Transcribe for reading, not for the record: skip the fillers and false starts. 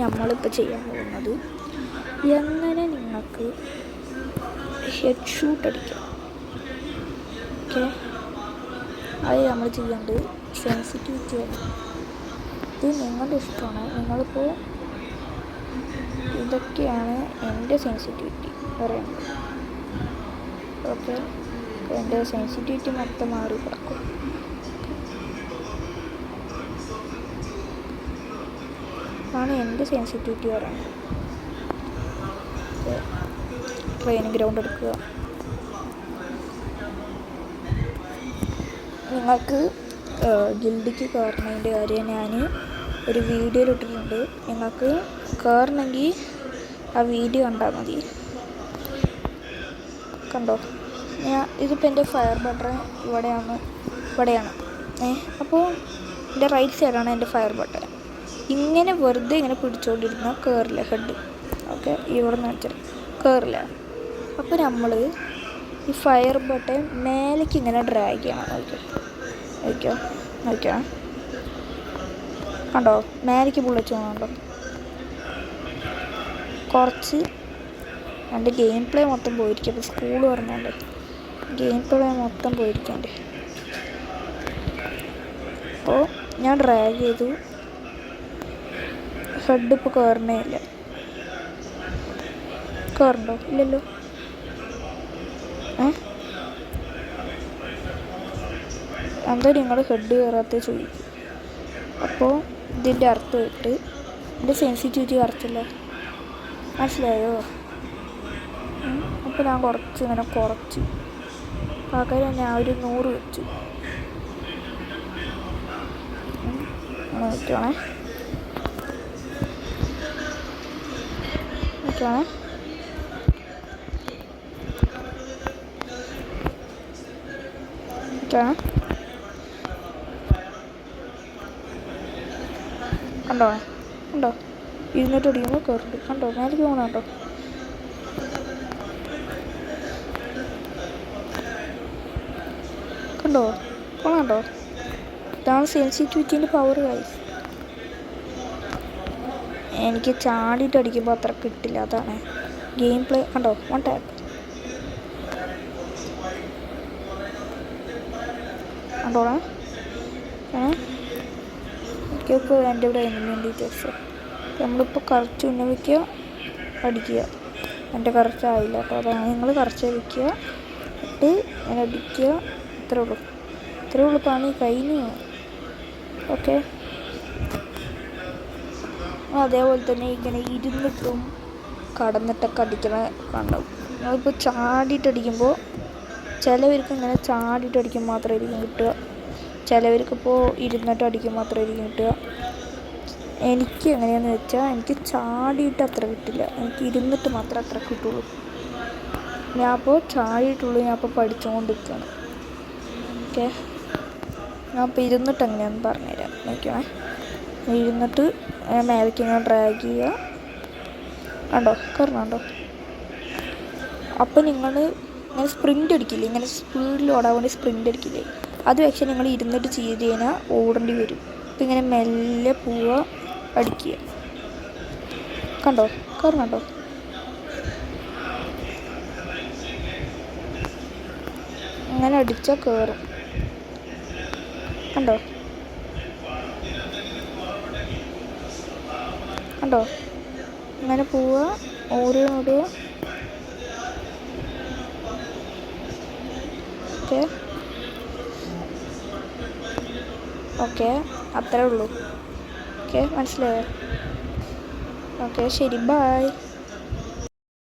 നമ്മളിപ്പോൾ ചെയ്യാൻ പോകുന്നത് എങ്ങനെ നിങ്ങൾക്ക് ഹെഡ് ഷൂട്ട് അടിക്കാം. ഓക്കെ, അത് നമ്മൾ ചെയ്യേണ്ടത് സെൻസിറ്റിവിറ്റിയാണ്. ഇത് നിങ്ങളുടെ ഇഷ്ടമാണ്. നിങ്ങളിപ്പോൾ ഇതൊക്കെയാണ് എൻ്റെ സെൻസിറ്റിവിറ്റി പറയുന്നത്. ഓക്കെ, എൻ്റെ സെൻസിറ്റിവിറ്റി മൊത്തം മാറി കിടക്കും. ആണ് എൻ്റെ സെൻസിറ്റിവിറ്റി പറയുന്നത്. ട്രെയിനിങ് ഗ്രൗണ്ട് എടുക്കുക. നിങ്ങൾക്ക് ഗിൽഡിക്ക് കയറുന്നതിൻ്റെ കാര്യം ഞാൻ ഒരു വീഡിയോയിൽ ഇട്ടിട്ടുണ്ട്. നിങ്ങൾക്ക് കയറണമെങ്കിൽ ആ വീഡിയോ കണ്ടാൽ മതി. കണ്ടോ, ഇതിപ്പോൾ എൻ്റെ ഫയർ ബട്ടൺ ഇവിടെയാണ്. അപ്പോൾ എൻ്റെ റൈറ്റ് സൈഡാണ് എൻ്റെ ഫയർ ബട്ടൺ. ഇങ്ങനെ വെറുതെ ഇങ്ങനെ പിടിച്ചുകൊണ്ടിരുന്നാൽ കയറില്ല ഹെഡ്. ഓക്കെ, ഇവിടെ നിന്ന് വെച്ചാൽ കയറില്ല. അപ്പോൾ നമ്മൾ ഈ ഫയർ ബട്ടൺ മേലേക്ക് ഇങ്ങനെ ഡ്രാഗ് ചെയ്യണം. നോക്കിയോ കണ്ടോ, മേലേക്ക് ബുള്ളറ്റ് പോകണുണ്ടോ. കുറച്ച് എൻ്റെ ഗെയിം പ്ലേ മൊത്തം പോയിരിക്കും. അപ്പോൾ സ്കൂൾ പറഞ്ഞുകൊണ്ട് ഗെയിം പ്ലേ മൊത്തം പോയിരിക്കണ്ടേ. അപ്പോൾ ഞാൻ ഡ്രാഗ് ചെയ്തു. ഹെഡ് ഇപ്പോൾ കയറണേ ഇല്ല. കയറണ്ടോ? ഇല്ലല്ലോ. എന്താ നിങ്ങൾ ഹെഡ് കയറാത്ത ചോദിക്കും. അപ്പോൾ ഇതിൻ്റെ അർത്ഥമായിട്ട് എൻ്റെ സെൻസിറ്റിവിറ്റി കുറച്ചല്ലേ, മനസ്സിലായോ? അപ്പോൾ ഞാൻ കുറച്ച് പകരം ഞാൻ ഒരു 100 വെച്ചു. നോക്കണേ കണ്ടോ 200 അടിക്കുമ്പോൾ കയറുണ്ട്. കണ്ടോ, മേലേക്ക് പോകണോ? കണ്ടോ, ഇതാണ് സെൻസിറ്റിവിറ്റീൻ്റെ പവർ ഗൈസ്. എനിക്ക് ചാടിയിട്ട് അടിക്കുമ്പോൾ അത്ര കിട്ടില്ല, അതാണ് ഗെയിം പ്ലേ. കണ്ടോ, 1 ടാപ്പ്. കണ്ടോളാം. എനിക്കിപ്പോൾ എൻ്റെ ഇവിടെ എനിമി ഡീറ്റെയിൽസ് നമ്മളിപ്പോൾ കറച്ച് ഉന്നമിക്കുക, അടിക്കുക. എൻ്റെ കറച്ചായില്ല കേട്ടോ, അതാണ് നിങ്ങൾ കറച്ച് വയ്ക്കുക, ഇട്ട് ഞാൻ അടിക്കുക. ഇത്രേ ഉള്ളൂ പണി കഴിഞ്ഞു. ഓക്കെ, അതേപോലെ തന്നെ ഇങ്ങനെ ഇരുന്നിട്ടും കടന്നിട്ടൊക്കെ അടിക്കണ കണ്ടാവും. നമ്മളിപ്പോൾ ചാടിയിട്ടടിക്കുമ്പോൾ ചിലവർക്ക് ഇങ്ങനെ ചാടിയിട്ടടിക്കുമ്പോൾ മാത്രമായിരിക്കും കിട്ടുക. ചിലവർക്കിപ്പോൾ ഇരുന്നിട്ട് അടിക്കുമ്പോൾ മാത്രമായിരിക്കും കിട്ടുക. എനിക്ക് എങ്ങനെയാണെന്ന് വെച്ചാൽ എനിക്ക് ചാടിയിട്ട് അത്ര കിട്ടില്ല, എനിക്ക് ഇരുന്നിട്ട് മാത്രമേ അത്ര കിട്ടുള്ളൂ. ഞാൻ അപ്പോൾ ചാടിയിട്ടുള്ളൂ, ഞാൻ അപ്പോൾ പഠിച്ചുകൊണ്ടിരിക്കുകയാണ്. ഓക്കെ, ഞാൻ അപ്പോൾ ഇരുന്നിട്ട് എങ്ങനെയാണെന്ന് പറഞ്ഞുതരാം. നോക്കിയാൽ ഇരുന്നിട്ട് മേലേക്ക് ഇങ്ങനെ ഡ്രാഗ് ചെയ്യുക. കണ്ടോ. അപ്പോൾ നിങ്ങൾ ഇങ്ങനെ സ്പ്രിൻ്റ് അടിക്കില്ലേ, ഇങ്ങനെ സ്പീഡിൽ ഓടാൻ വേണ്ടി സ്പ്രിൻ്റ് അടിക്കില്ലേ, അത് പക്ഷേ നിങ്ങൾ ഇരുന്നിട്ട് ചെയ്ത് കഴിഞ്ഞാൽ ഓടേണ്ടി വരും. അപ്പോൾ ഇങ്ങനെ മെല്ലെ പോവുക, അടിക്കുക. കണ്ടോ. അങ്ങനെ അടിച്ചാൽ കയറും. കണ്ടോ അങ്ങനെ പോവുക, ഓടുക. ഓക്കെ, അത്രേ ഉള്ളൂ. ഓക്കെ, മനസ്സിലായോ? ഓക്കെ, ശരി, ബൈ.